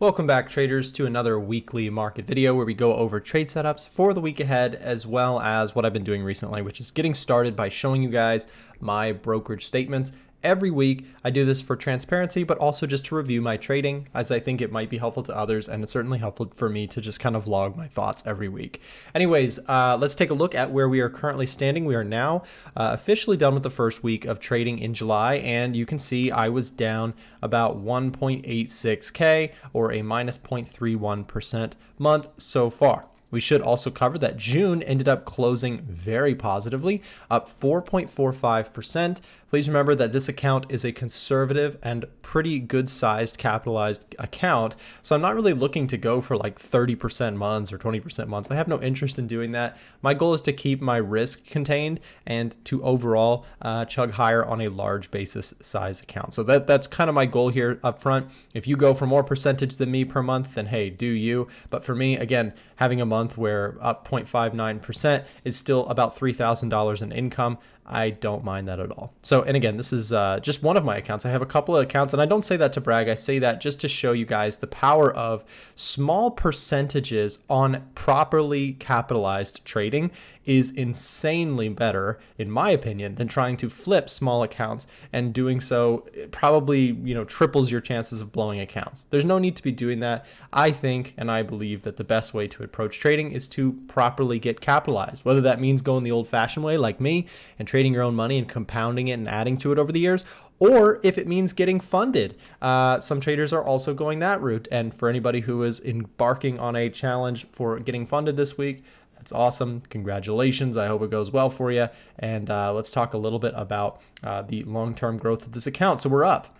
Welcome back, traders, to another weekly market video where we go over trade setups for the week ahead, as well as what I've been doing recently, which is getting started by showing you guys my brokerage statements. Every week, I do this for transparency, but also just to review my trading, as I think it might be helpful to others, and it's certainly helpful for me to just kind of log my thoughts every week. Anyways, let's take a look at where we are currently standing. We are now officially done with the first week of trading in July, and you can see I was down about 1.86K, or a minus 0.31% month so far. We should also cover that June ended up closing very positively, up 4.45%. Please remember that this account is a conservative and pretty good sized capitalized account. So I'm not really looking to go for like 30% months or 20% months. I have no interest in doing that. My goal is to keep my risk contained and to overall chug higher on a large basis size account. So that's kind of my goal here up front. If you go for more percentage than me per month, then hey, do you. But for me, again, having a month where up 0.59% is still about $3,000 in income, I don't mind that at all. So, and again, this is just one of my accounts. I have a couple of accounts, and I don't say that to brag. I say that just to show you guys the power of small percentages on properly capitalized trading is insanely better, in my opinion, than trying to flip small accounts, and doing so probably, triples your chances of blowing accounts. There's no need to be doing that. I think, and I believe that the best way to approach trading is to properly get capitalized, whether that means going the old-fashioned way like me and trading your own money and compounding it and adding to it over the years, or if it means getting funded. Some traders are also going that route. And for anybody who is embarking on a challenge for getting funded this week, that's awesome. Congratulations. I hope it goes well for you. And let's talk a little bit about the long-term growth of this account. So we're up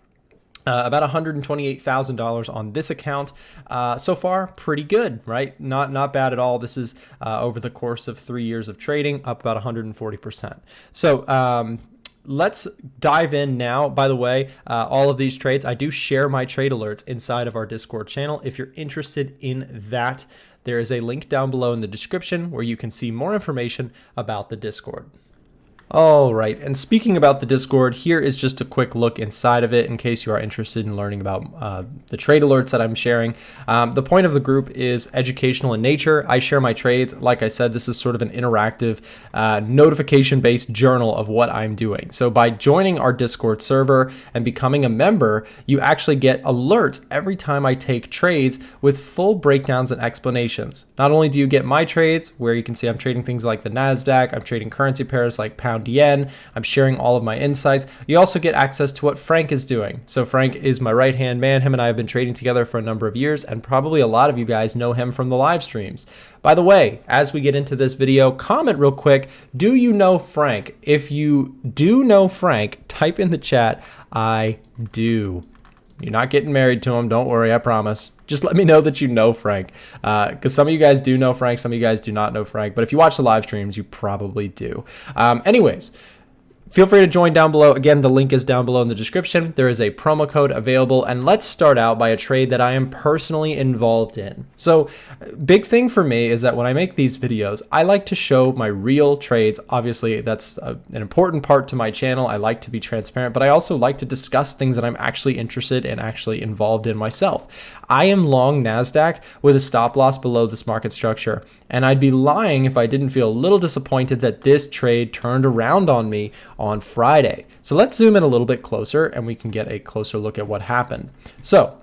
about $128,000 on this account so far. Pretty good, right? Not bad at all. This is over the course of 3 years of trading, up about 140%. So let's dive in now. By the way, all of these trades, I do share my trade alerts inside of our Discord channel. If you're interested in that, there is a link down below in the description where you can see more information about the Discord. All right, and speaking about the Discord, here is just a quick look inside of it in case you are interested in learning about the trade alerts that I'm sharing. The point of the group is educational in nature. I share my trades. Like I said, this is sort of an interactive notification-based journal of what I'm doing. So by joining our Discord server and becoming a member, you actually get alerts every time I take trades with full breakdowns and explanations. Not only do you get my trades, where you can see I'm trading things like the NASDAQ, I'm trading currency pairs like pound yen, I'm sharing all of my insights. You also get access to what Frank is doing. So Frank is my right-hand man. Him and I have been trading together for a number of years, and probably a lot of you guys know him from the live streams. By the way, as we get into this video, comment real quick, do you know Frank? If you do know Frank, type in the chat, I do. You're not getting married to him. Don't worry, I promise. Just let me know that you know Frank, because some of you guys do know Frank, some of you guys do not know Frank, but if you watch the live streams, you probably do. Anyways, feel free to join down below. Again, the link is down below in the description. There is a promo code available, and let's start out by a trade that I am personally involved in. So big thing for me is that when I make these videos, I like to show my real trades. Obviously, that's an important part to my channel. I like to be transparent, but I also like to discuss things that I'm actually interested and actually involved in myself. I am long NASDAQ with a stop loss below this market structure, and I'd be lying if I didn't feel a little disappointed that this trade turned around on me on Friday. So let's zoom in a little bit closer and we can get a closer look at what happened. So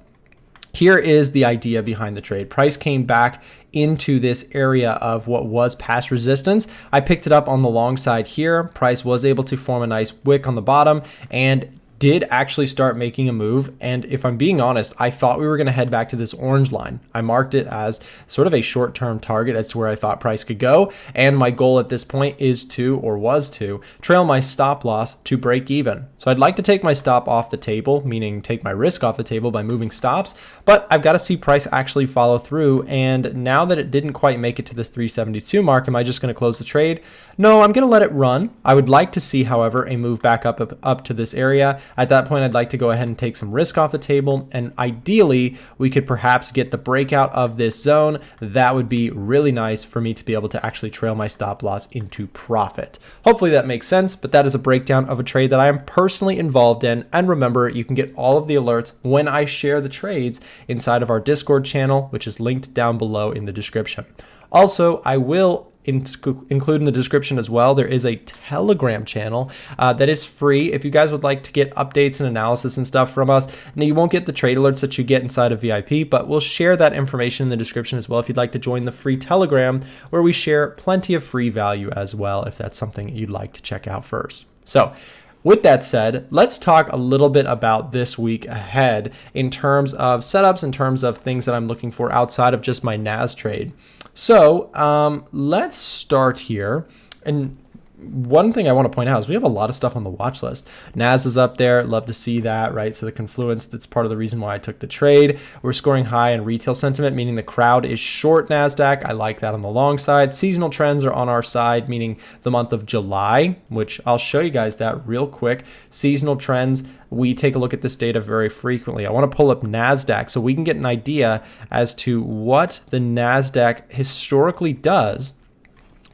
here is the idea behind the trade. Price came back into this area of what was past resistance. I picked it up on the long side here. Price was able to form a nice wick on the bottom and did actually start making a move. And if I'm being honest, I thought we were going to head back to this orange line. I marked it as sort of a short-term target as to where I thought price could go. And my goal at this point is to, or was to, trail my stop loss to break even. So I'd like to take my stop off the table, meaning take my risk off the table by moving stops, but I've got to see price actually follow through. And now that it didn't quite make it to this 372 mark, am I just going to close the trade? No, I'm going to let it run. I would like to see, however, a move back up to this area. At that point, I'd like to go ahead and take some risk off the table, and ideally we could perhaps get the breakout of this zone. That would be really nice for me to be able to actually trail my stop loss into profit. Hopefully that makes sense, but that is a breakdown of a trade that I am personally involved in. And remember, you can get all of the alerts when I share the trades inside of our Discord channel, which is linked down below in the description. Also, I will include in the description as well, there is a Telegram channel that is free if you guys would like to get updates and analysis and stuff from us. Now, you won't get the trade alerts that you get inside of VIP, but we'll share that information in the description as well if you'd like to join the free Telegram, where we share plenty of free value as well, if that's something you'd like to check out first. So with that said, let's talk a little bit about this week ahead in terms of setups, in terms of things that I'm looking for outside of just my NAS trade. So let's start here. And one thing I want to point out is we have a lot of stuff on the watch list. NAS is up there. Love to see that, right? So the confluence, that's part of the reason why I took the trade. We're scoring high in retail sentiment, meaning the crowd is short NASDAQ. I like that on the long side. Seasonal trends are on our side, meaning the month of July, which I'll show you guys that real quick. Seasonal trends, we take a look at this data very frequently. I want to pull up NASDAQ so we can get an idea as to what the NASDAQ historically does.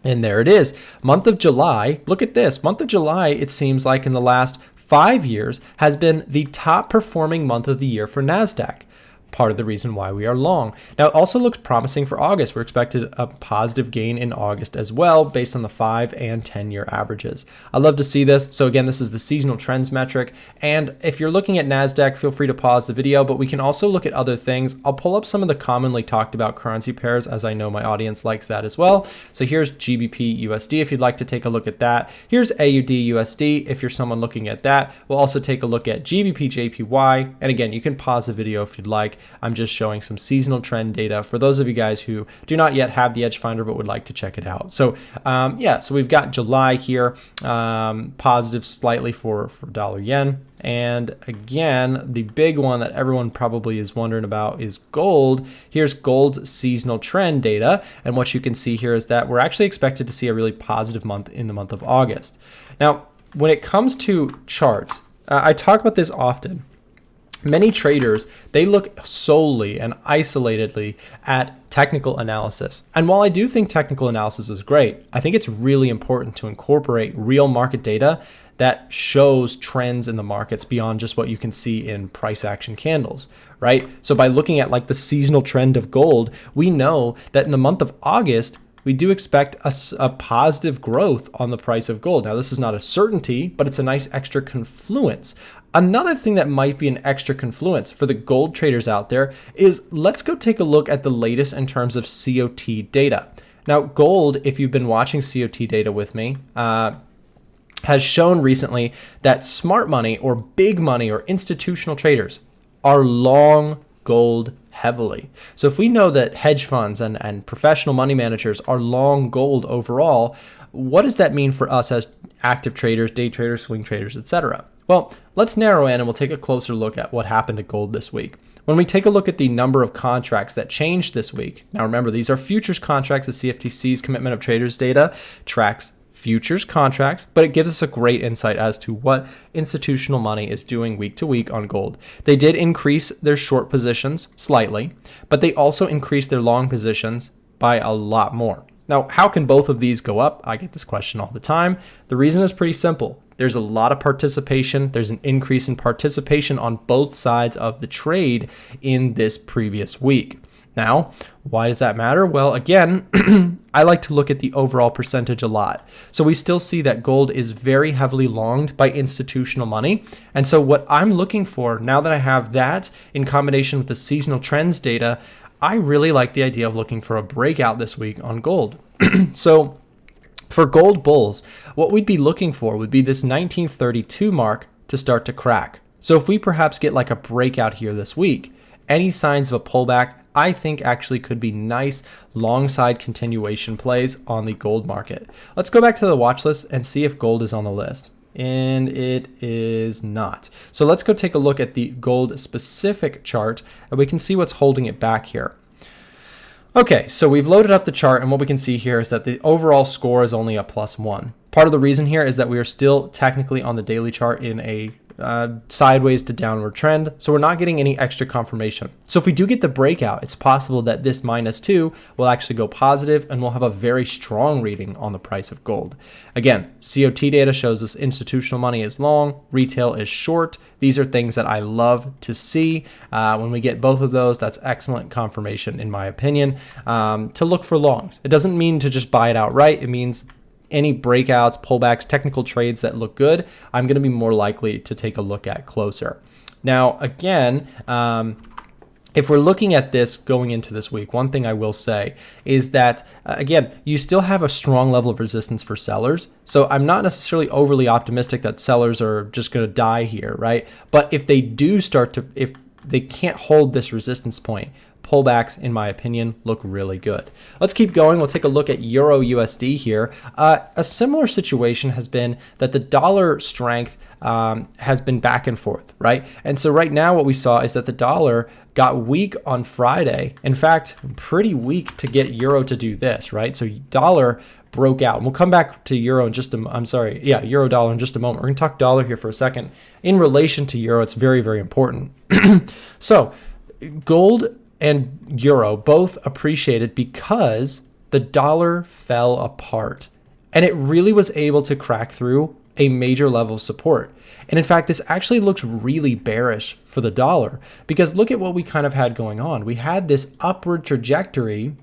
And there it is, month of July. Look at this, month of July, it seems like in the last 5 years has been the top performing month of the year for NASDAQ. Part of the reason why we are long. Now, it also looks promising for August. We're expected a positive gain in August as well, based on the 5 and 10-year averages. I love to see this. So again, this is the seasonal trends metric. And if you're looking at NASDAQ, feel free to pause the video, but we can also look at other things. I'll pull up some of the commonly talked about currency pairs, as I know my audience likes that as well. So here's GBPUSD, if you'd like to take a look at that. Here's AUDUSD, if you're someone looking at that. We'll also take a look at GBPJPY. And again, you can pause the video if you'd like. I'm just showing some seasonal trend data for those of you guys who do not yet have the EDGEFINDER but would like to check it out. So yeah, so we've got July here, positive slightly for dollar yen. And again, the big one that everyone probably is wondering about is gold. Here's gold's seasonal trend data. And what you can see here is that we're actually expected to see a really positive month in the month of August. Now, when it comes to charts, I talk about this often. Many traders, they look solely and isolatedly at technical analysis. And while I do think technical analysis is great, I think it's really important to incorporate real market data that shows trends in the markets beyond just what you can see in price action candles, right? So by looking at like the seasonal trend of gold, we know that in the month of August, we do expect a positive growth on the price of gold. Now, this is not a certainty, but it's a nice extra confluence. Another thing that might be an extra confluence for the gold traders out there is let's go take a look at the latest in terms of COT data. Now, gold, if you've been watching COT data with me, has shown recently that smart money or big money or institutional traders are long gold heavily. So if we know that hedge funds and professional money managers are long gold overall, what does that mean for us as active traders, day traders, swing traders, etc.? Well, let's narrow in and we'll take a closer look at what happened to gold this week. When we take a look at the number of contracts that changed this week, now remember, these are futures contracts. The CFTC's commitment of traders data tracks futures contracts, but it gives us a great insight as to what institutional money is doing week to week on gold. They did increase their short positions slightly, but they also increased their long positions by a lot more. Now, how can both of these go up? I get this question all the time. The reason is pretty simple. There's a lot of participation. There's an increase in participation on both sides of the trade in this previous week. Now, why does that matter? Well, again, I like to look at the overall percentage a lot. So we still see that gold is very heavily longed by institutional money. And so what I'm looking for now that I have that in combination with the seasonal trends data, I really like the idea of looking for a breakout this week on gold. So for gold bulls, what we'd be looking for would be this 1932 mark to start to crack. So if we perhaps get like a breakout here this week, any signs of a pullback, I think actually could be nice long side continuation plays on the gold market. Let's go back to the watch list and see if gold is on the list. And it is not. So let's go take a look at the gold specific chart and we can see what's holding it back here. Okay, so we've loaded up the chart and what we can see here is that the overall score is only a +1. Part of the reason here is that we are still technically on the daily chart in a sideways to downward trend. So we're not getting any extra confirmation. So if we do get the breakout, it's possible that this -2 will actually go positive and we'll have a very strong reading on the price of gold. Again, COT data shows us institutional money is long, retail is short. These are things that I love to see. When we get both of those, that's excellent confirmation, in my opinion, to look for longs. It doesn't mean to just buy it outright. It means any breakouts, pullbacks, technical trades that look good, I'm going to be more likely to take a look at closer. Now, again, if we're looking at this going into this week, one thing I will say is that, again, you still have a strong level of resistance for sellers. So I'm not necessarily overly optimistic that sellers are just going to die here, right? But if they do if they can't hold this resistance point, pullbacks, in my opinion, look really good. Let's keep going. We'll take a look at EURUSD here. A similar situation has been that the dollar strength has been back and forth, right? And so right now what we saw is that the dollar got weak on Friday. In fact, pretty weak to get euro to do this, right? So dollar broke out. And we'll come back to euro in just euro dollar in just a moment. We're going to talk dollar here for a second. In relation to euro, it's very, very important. So gold and euro both appreciated because the dollar fell apart, and it really was able to crack through a major level of support. And in fact, this actually looks really bearish for the dollar, because look at what we kind of had going on. We had this upward trajectory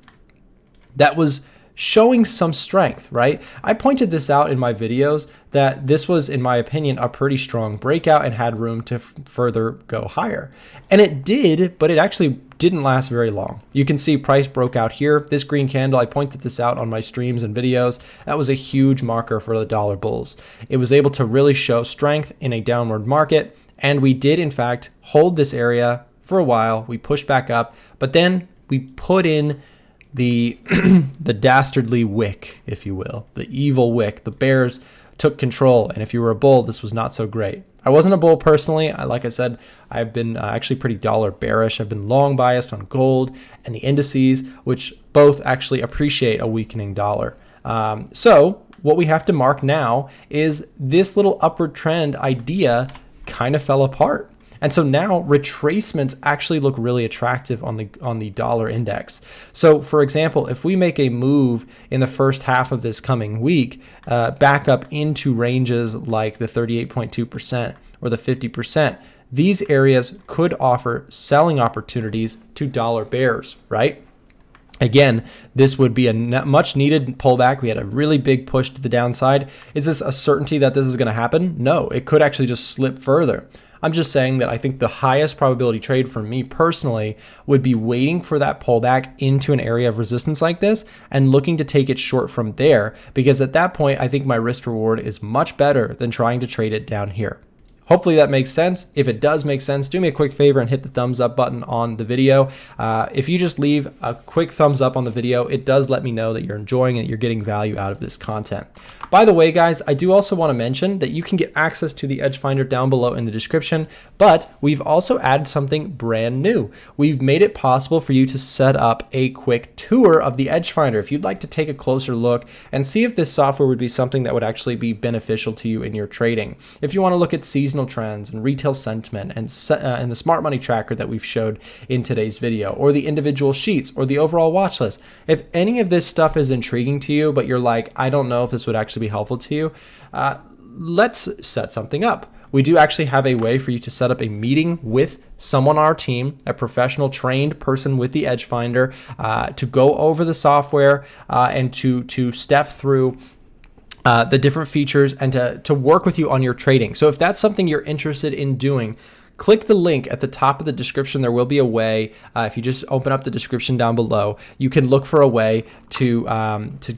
that was showing some strength, right? I pointed this out in my videos that this was, in my opinion, a pretty strong breakout and had room to further go higher. And it did, but it actually didn't last very long. You can see price broke out here. This green candle, I pointed this out on my streams and videos. That was a huge marker for the dollar bulls. It was able to really show strength in a downward market. And we did, in fact, hold this area for a while. We pushed back up, but then we put in the dastardly wick, if you will, the evil wick. The bears took control, and if you were a bull, this was not so great. I wasn't a bull personally. Like I said, I've been actually pretty dollar bearish. I've been long biased on gold and the indices, which both actually appreciate a weakening dollar. So what we have to mark now is this little upward trend idea kind of fell apart. And so now retracements actually look really attractive on the dollar index. So for example, if we make a move in the first half of this coming week, back up into ranges like the 38.2% or the 50%, these areas could offer selling opportunities to dollar bears, right? Again, this would be a much needed pullback. We had a really big push to the downside. Is this a certainty that this is going to happen? No, it could actually just slip further. I'm just saying that I think the highest probability trade for me personally would be waiting for that pullback into an area of resistance like this and looking to take it short from there, because at that point, I think my risk reward is much better than trying to trade it down here. Hopefully that makes sense. If it does make sense, do me a quick favor and hit the thumbs up button on the video. If you just leave a quick thumbs up on the video, it does let me know that you're enjoying it, you're getting value out of this content. By the way, guys, I do also want to mention that you can get access to the EDGEFINDER down below in the description, but we've also added something brand new. We've made it possible for you to set up a quick tour of the EDGEFINDER if you'd like to take a closer look and see if this software would be something that would actually be beneficial to you in your trading. If you want to look at seasonal trends and retail sentiment and the smart money tracker that we've showed in today's video, or the individual sheets or the overall watch list, if any of this stuff is intriguing to you, but you're like, I don't know if this would actually be helpful to you, let's set something up. We do actually have a way for you to set up a meeting with someone on our team, a professional trained person with the EDGEFINDER, to go over the software and to step through the different features and to work with you on your trading. So if that's something you're interested in doing, click the link at the top of the description. There will be a way, if you just open up the description down below, you can look for a way to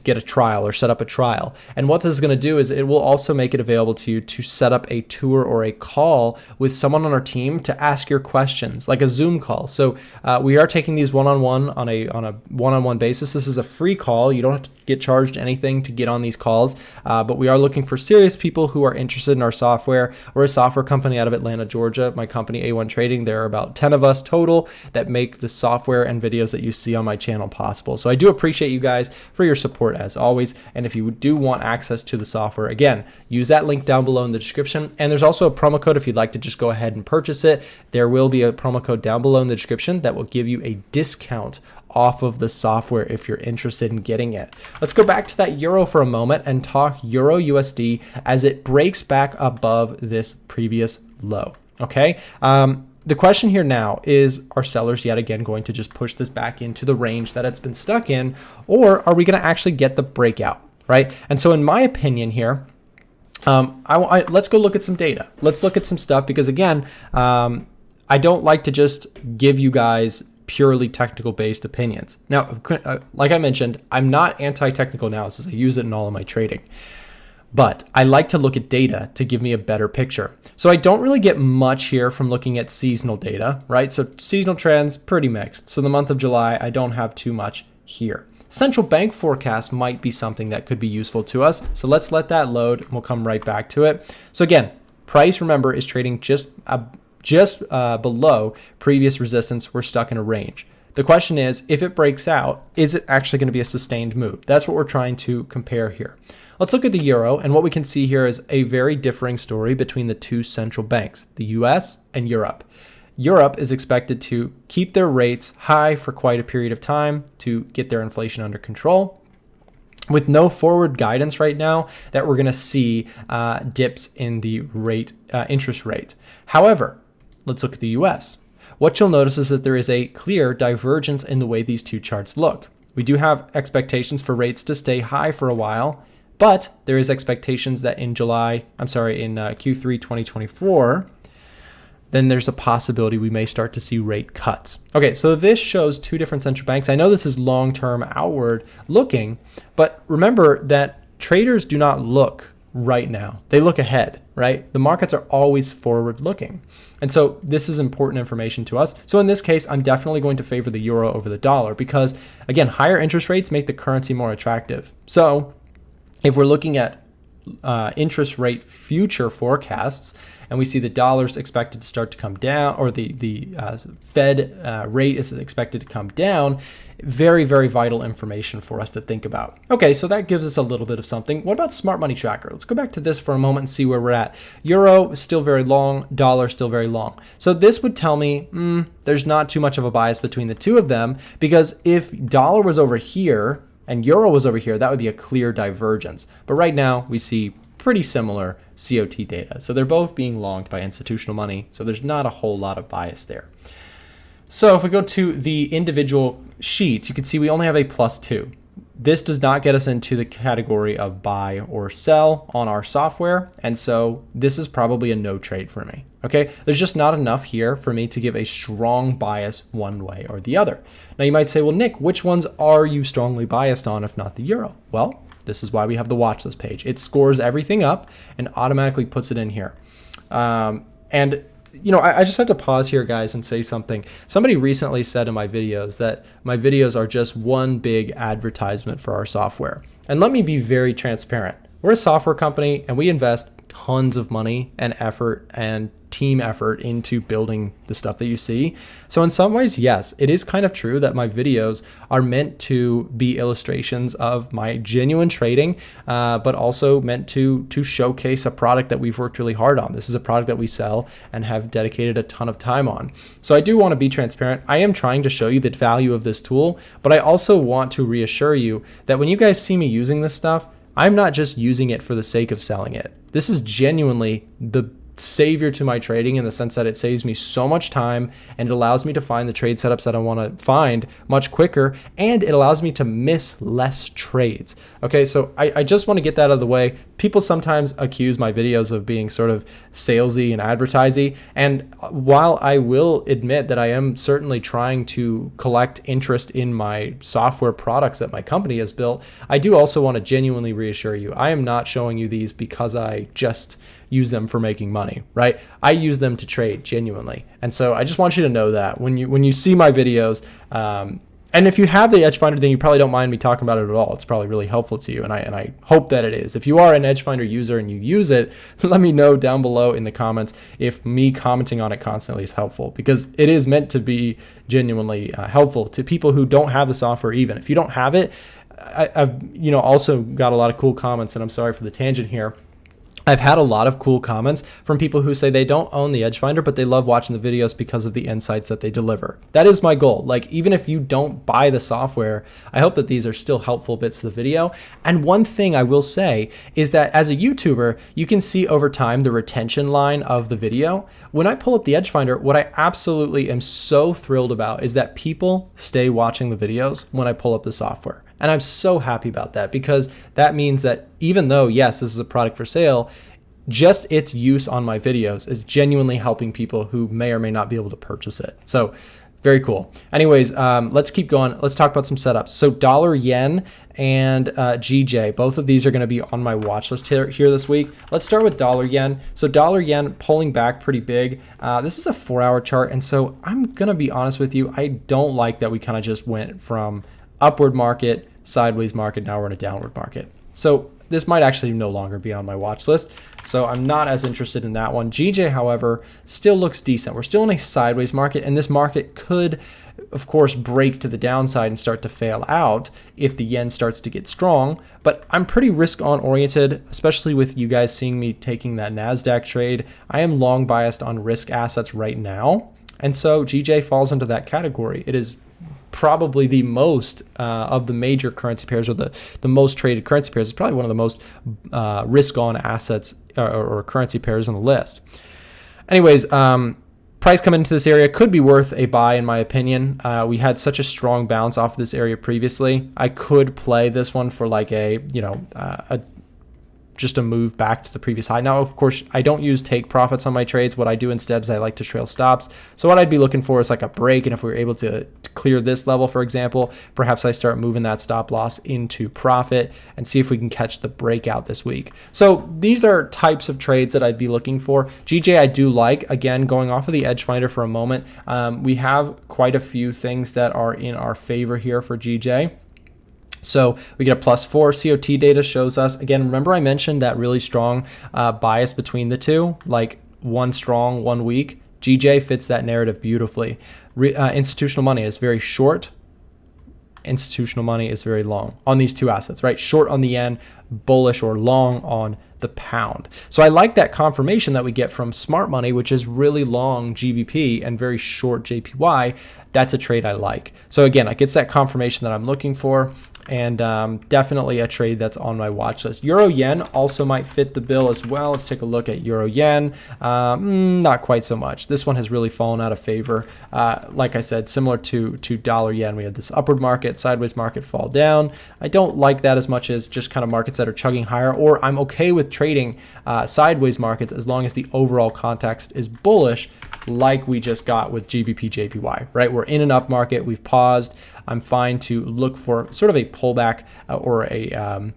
get a trial or set up a trial. And what this is going to do is it will also make it available to you to set up a tour or a call with someone on our team to ask your questions, like a Zoom call. So we are taking these one-on-one on a one-on-one basis. This is a free call. You don't have to get charged anything to get on these calls, but we are looking for serious people who are interested in our software. We're a software company out of Atlanta, Georgia. My company, A1 Trading, there are about 10 of us total that make the software and videos that you see on my channel possible. So I do appreciate you guys for your support as always. And if you do want access to the software, again, use that link down below in the description. And there's also a promo code if you'd like to just go ahead and purchase it. There will be a promo code down below in the description that will give you a discount off of the software if you're interested in getting it. Let's go back to that euro for a moment and talk euro USD as it breaks back above this previous low. Okay. The question here now is, are sellers yet again going to just push this back into the range that it's been stuck in, or are we going to actually get the breakout, right? And so in my opinion here, let's go look at some data. Let's look at some stuff because again, I don't like to just give you guys purely technical based opinions. Now, like I mentioned, I'm not anti-technical analysis. I use it in all of my trading, but I like to look at data to give me a better picture. So I don't really get much here from looking at seasonal data, right? So seasonal trends, pretty mixed. So the month of July, I don't have too much here. Central bank forecast might be something that could be useful to us. So let's let that load and we'll come right back to it. So again, price, remember, is trading just below previous resistance. We're stuck in a range. The question is, if it breaks out, is it actually going to be a sustained move? That's what we're trying to compare here. Let's look at the euro, and what we can see here is a very differing story between the two central banks, the US and Europe. Europe is expected to keep their rates high for quite a period of time to get their inflation under control, with no forward guidance right now that we're going to see dips in the interest rate. However, let's look at the US. What you'll notice is that there is a clear divergence in the way these two charts look. We do have expectations for rates to stay high for a while, but there is expectations that in Q3 2024, then there's a possibility we may start to see rate cuts. Okay, so this shows two different central banks. I know this is long-term outward looking, but remember that traders do not look right now. They look ahead, right? The markets are always forward looking. And so this is important information to us. So in this case, I'm definitely going to favor the euro over the dollar because, again, higher interest rates make the currency more attractive. So if we're looking at interest rate future forecasts, and we see the dollar's expected to start to come down, or the Fed rate is expected to come down, very, very vital information for us to think about. Okay, so that gives us a little bit of something. What about Smart Money Tracker? Let's go back to this for a moment and see where we're at. Euro is still very long, dollar still very long. So this would tell me there's not too much of a bias between the two of them, because if dollar was over here and euro was over here, that would be a clear divergence. But right now we see pretty similar COT data. So they're both being longed by institutional money. So there's not a whole lot of bias there. So if we go to the individual sheet, you can see we only have a +2. This does not get us into the category of buy or sell on our software. And so this is probably a no trade for me. Okay, there's just not enough here for me to give a strong bias one way or the other. Now you might say, well, Nick, which ones are you strongly biased on if not the euro? Well, this is why we have the Watchlist page. It scores everything up and automatically puts it in here. And you know, I just have to pause here, guys, and say something. Somebody recently said in my videos that my videos are just one big advertisement for our software. And let me be very transparent. We're a software company and we invest tons of money and effort and team effort into building the stuff that you see. So in some ways, yes, it is kind of true that my videos are meant to be illustrations of my genuine trading, but also meant to showcase a product that we've worked really hard on. This is a product that we sell and have dedicated a ton of time on. So I do want to be transparent. I am trying to show you the value of this tool, but I also want to reassure you that when you guys see me using this stuff, I'm not just using it for the sake of selling it. This is genuinely the savior to my trading in the sense that it saves me so much time and it allows me to find the trade setups that I want to find much quicker, and it allows me to miss less trades. Okay, so I just want to get that out of the way. People sometimes accuse my videos of being sort of salesy and advertising, and while I will admit that I am certainly trying to collect interest in my software products that my company has built, I do also want to genuinely reassure you, I am not showing you these because I just use them for making money, right? I use them to trade genuinely. And so I just want you to know that when you see my videos, And if you have the EDGEFINDER, then you probably don't mind me talking about it at all. It's probably really helpful to you, and I hope that it is. If you are an EDGEFINDER user and you use it, let me know down below in the comments if me commenting on it constantly is helpful, because it is meant to be genuinely helpful to people who don't have the software even. If you don't have it, I've also got a lot of cool comments, and I'm sorry for the tangent here. I've had a lot of cool comments from people who say they don't own the EDGEFINDER, but they love watching the videos because of the insights that they deliver. That is my goal. Like, even if you don't buy the software, I hope that these are still helpful bits of the video. And one thing I will say is that as a YouTuber, you can see over time the retention line of the video. When I pull up the EDGEFINDER, what I absolutely am so thrilled about is that people stay watching the videos when I pull up the software. And I'm so happy about that, because that means that even though, yes, this is a product for sale, just its use on my videos is genuinely helping people who may or may not be able to purchase it. So very cool. Anyways, let's keep going. Let's talk about some setups. So dollar yen and GJ, both of these are going to be on my watch list here this week. Let's start with dollar yen. So dollar yen pulling back pretty big. This is a 4-hour chart. And so I'm going to be honest with you. I don't like that we kind of just went from upward market, sideways market, now we're in a downward market. So this might actually no longer be on my watch list. So I'm not as interested in that one. GJ, however, still looks decent. We're still in a sideways market, and this market could, of course, break to the downside and start to fail out if the yen starts to get strong. But I'm pretty risk on oriented, especially with you guys seeing me taking that NASDAQ trade. I am long biased on risk assets right now. And so GJ falls into that category. It is probably the most of the major currency pairs, or the most traded currency pairs. It's probably one of the most risk-on assets or currency pairs on the list. Anyways, price coming into this area could be worth a buy in my opinion. We had such a strong bounce off of this area previously. I could play this one for like just a move back to the previous high. Now, of course, I don't use take profits on my trades. What I do instead is I like to trail stops. So what I'd be looking for is like a break. And if we were able to clear this level, for example, perhaps I start moving that stop loss into profit and see if we can catch the breakout this week. So these are types of trades that I'd be looking for. GJ, I do like. Again, going off of the EDGEFINDER for a moment, we have quite a few things that are in our favor here for GJ. So we get a +4. COT data shows us, again, remember I mentioned that really strong bias between the two, like one strong, 1 weak. GJ fits that narrative beautifully. Institutional money is very short. Institutional money is very long on these two assets, right? Short on the yen, bullish or long on the pound. So I like that confirmation that we get from smart money, which is really long GBP and very short JPY. That's a trade I like. So again, it gets that confirmation that I'm looking for, and definitely a trade that's on my watch list. Euro yen also might fit the bill as well. Let's take a look at euro yen. Not quite so much. This one has really fallen out of favor. Like I said, similar to dollar yen, we had this upward market, sideways market fall down. I don't like that as much as just kind of markets that are chugging higher, or I'm okay with trading sideways markets as long as the overall context is bullish, like we just got with GBPJPY, right? We're in an up market, we've paused. I'm fine to look for sort of a pullback or a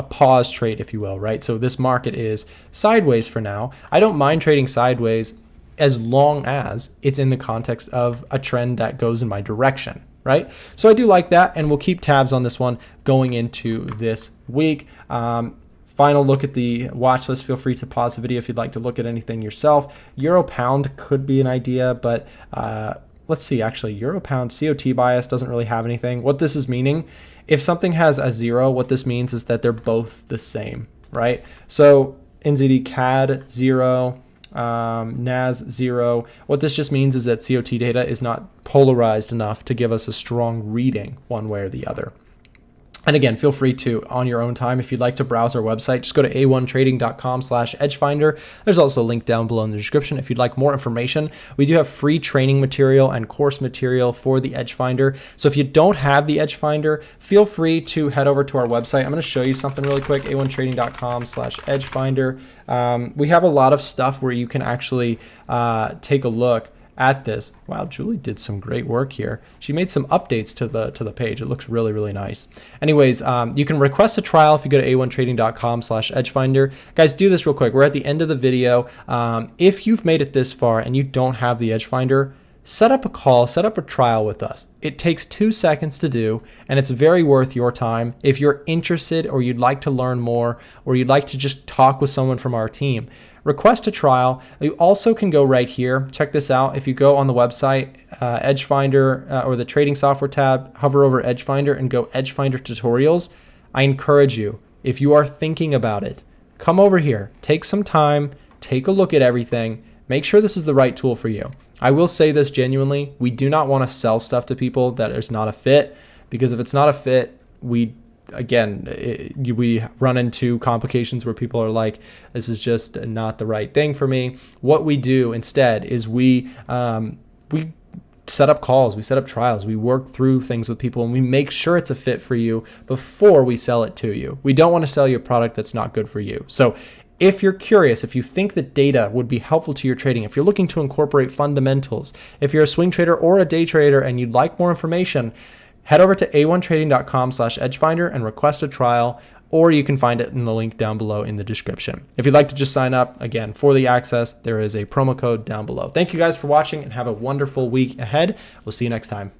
pause trade, if you will, right? So this market is sideways for now. I don't mind trading sideways as long as it's in the context of a trend that goes in my direction, right? So I do like that, and we'll keep tabs on this one going into this week. Final look at the watch list. Feel free to pause the video if you'd like to look at anything yourself. Euro pound could be an idea, but let's see, actually, euro pound COT bias doesn't really have anything. What this is meaning, if something has a 0, what this means is that they're both the same, right? So NZD CAD 0, NAS 0. What this just means is that COT data is not polarized enough to give us a strong reading one way or the other. And again, feel free to, on your own time, if you'd like to browse our website, just go to a1trading.com/edgefinder. There's also a link down below in the description if you'd like more information. We do have free training material and course material for the EDGEFINDER. So if you don't have the EDGEFINDER, feel free to head over to our website. I'm going to show you something really quick, a1trading.com/edgefinder. We have a lot of stuff where you can actually take a look at this. Wow, Julie did some great work here. She made some updates to the page. It looks really, really nice. Anyways, you can request a trial if you go to a1trading.com/edgefinder. Guys, do this real quick. We're at the end of the video. If you've made it this far and you don't have the EDGEFINDER, set up a call, set up a trial with us. It takes 2 seconds to do, and it's very worth your time. If you're interested or you'd like to learn more, or you'd like to just talk with someone from our team, request a trial. You also can go right here. Check this out. If you go on the website, EDGEFINDER or the trading software tab, hover over EDGEFINDER and go EDGEFINDER tutorials. I encourage you, if you are thinking about it, come over here, take some time, take a look at everything, make sure this is the right tool for you. I will say this genuinely, we do not want to sell stuff to people that is not a fit, because if it's not a fit, we run into complications where people are like, this is just not the right thing for me. What we do instead is we set up calls, we set up trials, we work through things with people, and we make sure it's a fit for you before we sell it to you. We don't want to sell you a product that's not good for you. So if you're curious, if you think that data would be helpful to your trading, if you're looking to incorporate fundamentals, if you're a swing trader or a day trader and you'd like more information, head over to a1trading.com/edgefinder and request a trial, or you can find it in the link down below in the description. If you'd like to just sign up, again, for the access, there is a promo code down below. Thank you guys for watching and have a wonderful week ahead. We'll see you next time.